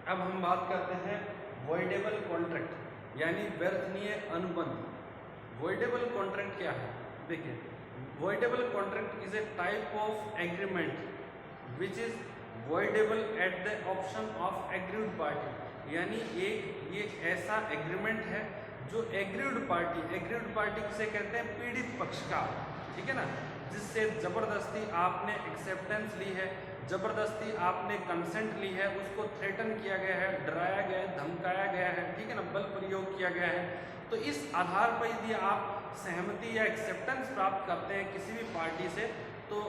अब हम बात करते हैं वॉइडेबल कॉन्ट्रैक्ट यानी व्यर्थनीय अनुबंध। वॉइडेबल कॉन्ट्रैक्ट क्या है? देखिए, voidable contract is a type of agreement which is voidable at the option of agreed party. यानी ये ऐसा एग्रीमेंट है जो एग्रीड पार्टी किसे कहते हैं? पीड़ित पक्ष का, ठीक है ना, जिससे जबरदस्ती आपने एक्सेप्टेंस ली है, जबरदस्ती आपने कंसेंट ली है, उसको थ्रेटन किया गया है, डराया गया है, धमकाया गया है, ठीक है ना, बल प्रयोग किया गया है। तो इस आधार पर यदि आप सहमति या एक्सेप्टेंस प्राप्त करते हैं किसी भी पार्टी से, तो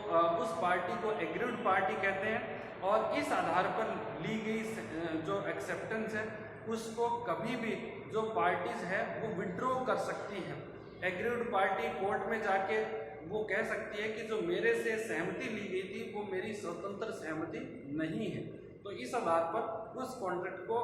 उस पार्टी को एग्रीड पार्टी कहते हैं। और इस आधार पर ली गई जो एक्सेप्टेंस है उसको कभी भी जो पार्टीज है वो विड्रॉ कर सकती है। एग्रीड पार्टी कोर्ट में जाके वो कह सकती है कि जो मेरे से सहमति ली गई थी वो मेरी स्वतंत्र सहमति नहीं है। तो इस आधार पर उस कॉन्ट्रैक्ट को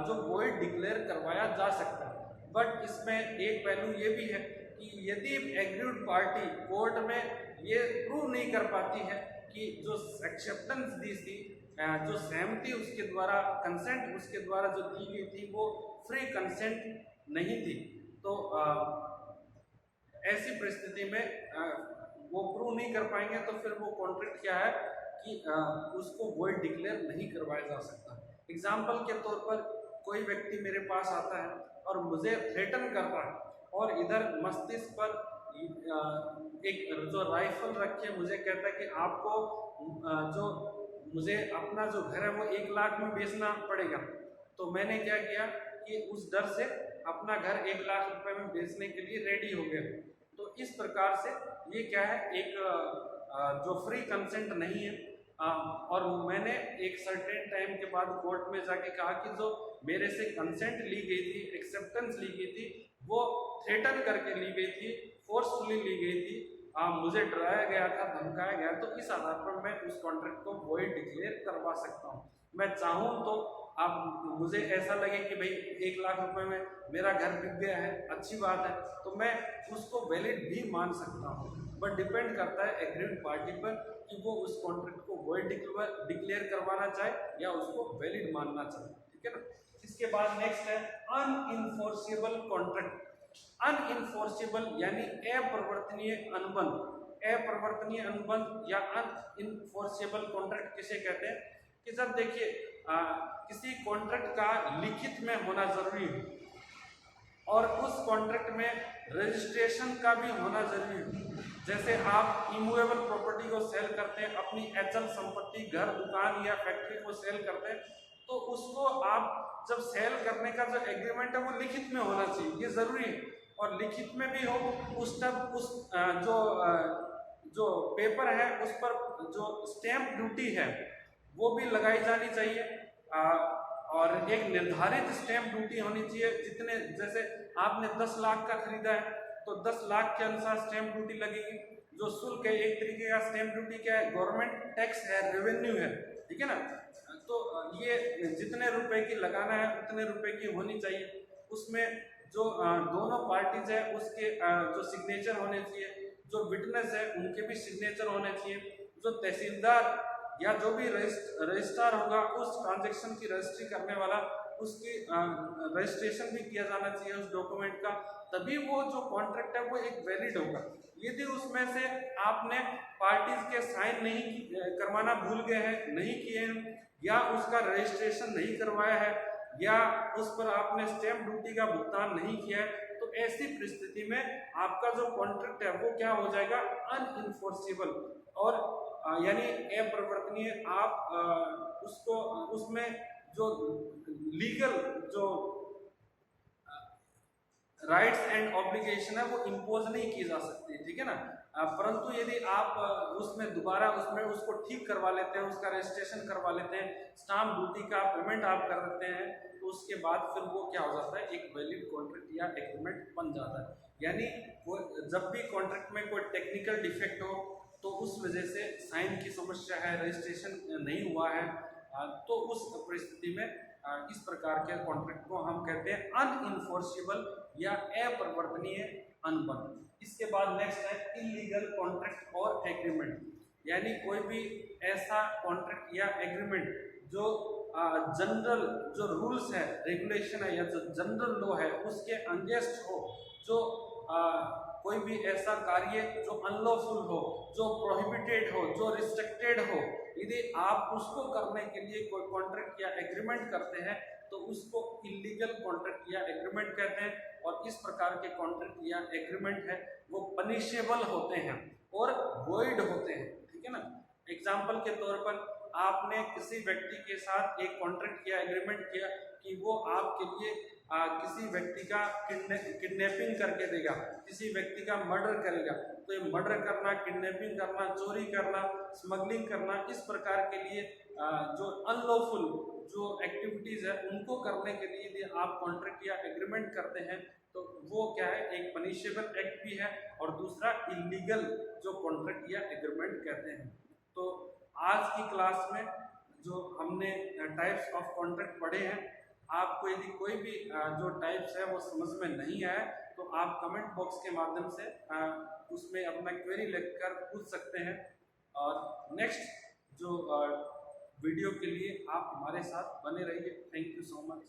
जो वॉइड डिक्लेयर करवाया जा सकता है। बट इसमें एक पहलू ये भी है कि यदि एग्रीड पार्टी कोर्ट में ये प्रूव नहीं कर पाती है कि जो एक्सेप्टेंस दी थी, जो सहमति उसके द्वारा, कंसेंट उसके द्वारा जो दी गई थी वो फ्री कंसेंट नहीं थी, तो ऐसी परिस्थिति में वो प्रूव नहीं कर पाएंगे, तो फिर वो कॉन्ट्रैक्ट क्या है कि उसको वॉइड डिक्लेयर नहीं करवाया जा सकता। एग्जाम्पल के तौर पर कोई व्यक्ति मेरे पास आता है और मुझे थ्रेटन करता है और इधर मस्तिष्क पर एक जो राइफल रखे मुझे कहता है कि आपको जो मुझे अपना जो घर है वो 1 लाख में बेचना पड़ेगा। तो मैंने क्या किया कि उस डर से अपना घर 1 लाख रुपए में बेचने के लिए रेडी हो गया। तो इस प्रकार से ये क्या है, एक जो फ्री कंसेंट नहीं है। और मैंने एक सर्टेन टाइम के बाद कोर्ट में जाके कहा कि जो मेरे से कंसेंट ली गई थी, एक्सेप्टेंस ली गई थी, वो थ्रेटन करके ली गई थी, फोर्सफुली ली गई थी, मुझे डराया गया था, धमकाया गया। तो इस आधार पर मैं उस कॉन्ट्रैक्ट को वॉइड डिक्लेयर करवा सकता हूँ। मैं चाहूँ तो आप मुझे ऐसा लगे कि भाई 1 लाख रुपए में मेरा घर बिक गया है, अच्छी बात है, तो मैं उसको वैलिड भी मान सकता हूँ। बट डिपेंड करता है एग्रीड पार्टी पर कि वो उस कॉन्ट्रैक्ट को वॉइड डिक्लेयर करवाना चाहे या उसको वैलिड मानना चाहे, ठीक है ना। इसके बाद नेक्स्ट है अनइनफोर्सेबल कॉन्ट्रैक्ट। अनइनफोर्सेबल यानी अप्रवर्तनीय अनुबंध। अप्रवर्तनीय अनुबंध या अनइनफोर्सेबल कॉन्ट्रैक्ट किसे कहते हैं कि जब देखिए किसी कॉन्ट्रैक्ट का लिखित में होना जरूरी है और उस कॉन्ट्रैक्ट में रजिस्ट्रेशन का भी होना जरूरी है। जैसे आप इमूवेबल प्रॉपर्टी को सेल करते हैं, अपनी अचल संपत्ति, घर, दुकान या फैक्ट्री को सेल करते हैं, तो उसको आप जब सेल करने का जो एग्रीमेंट है वो लिखित में होना चाहिए, ये जरूरी है। और लिखित में भी हो, उस तब उस जो पेपर है उस पर जो स्टैंप ड्यूटी है वो भी लगाई जानी चाहिए। और एक निर्धारित स्टैंप ड्यूटी होनी चाहिए। जितने, जैसे आपने 10 लाख का खरीदा है तो 10 लाख के अनुसार स्टैंप ड्यूटी लगेगी। जो शुल्क है, एक तरीके का स्टैंप ड्यूटी क्या है, गवर्नमेंट टैक्स है, रेवेन्यू है, ठीक है ना। तो ये जितने रुपए की लगाना है उतने रुपए की होनी चाहिए। उसमें जो दोनों पार्टीज है उसके जो सिग्नेचर होने चाहिए, जो विटनेस है उनके भी सिग्नेचर होने चाहिए, जो तहसीलदार या जो भी रजिस्ट्रार होगा उस ट्रांजैक्शन की रजिस्ट्री करने वाला, उसकी रजिस्ट्रेशन भी किया जाना चाहिए उस डॉक्यूमेंट का, तभी वो जो कॉन्ट्रैक्ट है वो एक वैलिड होगा। यदि उसमें से आपने पार्टीज के साइन नहीं करवाना भूल गए हैं, नहीं किए हैं, या उसका रजिस्ट्रेशन नहीं करवाया है, या उस पर आपने स्टैंप ड्यूटी का भुगतान नहीं किया है, तो ऐसी परिस्थिति में आपका जो कॉन्ट्रैक्ट है वो क्या हो जाएगा, अनइनफोर्सेबल, और यानी अप्रवर्तनीय। आप उसको, उसमें जो लीगल जो राइट्स एंड ऑब्लिगेशन है वो इम्पोज नहीं की जा सकती, ठीक है ना। परंतु यदि आप उसमें दोबारा उसको ठीक करवा लेते हैं, उसका रजिस्ट्रेशन करवा लेते हैं, स्टाम्प ड्यूटी का पेमेंट आप कर देते हैं, तो उसके बाद फिर वो क्या हो जाता है, एक वैलिड कॉन्ट्रैक्ट या एग्रीमेंट बन जाता है। यानी वो जब भी कॉन्ट्रैक्ट में कोई टेक्निकल डिफेक्ट हो, तो उस वजह से साइन की समस्या है, रजिस्ट्रेशन नहीं हुआ है, तो उस परिस्थिति में इस प्रकार के कॉन्ट्रैक्ट को हम कहते हैं अनइनफोर्सेबल या अपरिवर्तनीय अनुबंध। इसके बाद नेक्स्ट है इलीगल कॉन्ट्रैक्ट और एग्रीमेंट। यानी कोई भी ऐसा कॉन्ट्रैक्ट या एग्रीमेंट जो जनरल जो रूल्स है, रेगुलेशन है या जो जनरल लॉ है उसके अगेंस्ट हो, जो कोई भी ऐसा कार्य जो अनलॉफुल हो, जो प्रोहिबिटेड हो, जो रिस्ट्रिक्टेड हो, यदि आप उसको करने के लिए कोई कॉन्ट्रैक्ट या एग्रीमेंट करते हैं तो उसको इलीगल कॉन्ट्रैक्ट या एग्रीमेंट कहते हैं। और इस प्रकार के कॉन्ट्रैक्ट या एग्रीमेंट है वो पनिशेबल होते हैं और वॉइड होते हैं, ठीक है ना। एग्जाम्पल के तौर पर आपने किसी व्यक्ति के साथ एक कॉन्ट्रैक्ट या एग्रीमेंट किया कि वो आपके लिए किसी व्यक्ति का किडनैपिंग करके देगा, किसी व्यक्ति का मर्डर करेगा, तो ये मर्डर करना, किडनैपिंग करना, चोरी करना, स्मगलिंग करना, इस प्रकार के लिए जो अनलॉफुल जो एक्टिविटीज है उनको करने के लिए यदि आप कॉन्ट्रैक्ट या एग्रीमेंट करते हैं तो वो क्या है, एक पनिशेबल एक्ट भी है और दूसरा इलीगल जो कॉन्ट्रैक्ट या एग्रीमेंट कहते हैं। तो आज की क्लास में जो हमने टाइप्स ऑफ कॉन्ट्रैक्ट पढ़े हैं, आपको यदि कोई भी जो टाइप्स है वो समझ में नहीं आए तो आप कमेंट बॉक्स के माध्यम से उसमें अपना क्वेरी लिखकर पूछ सकते हैं। और नेक्स्ट जो वीडियो के लिए आप हमारे साथ बने रहिए। Thank you so much.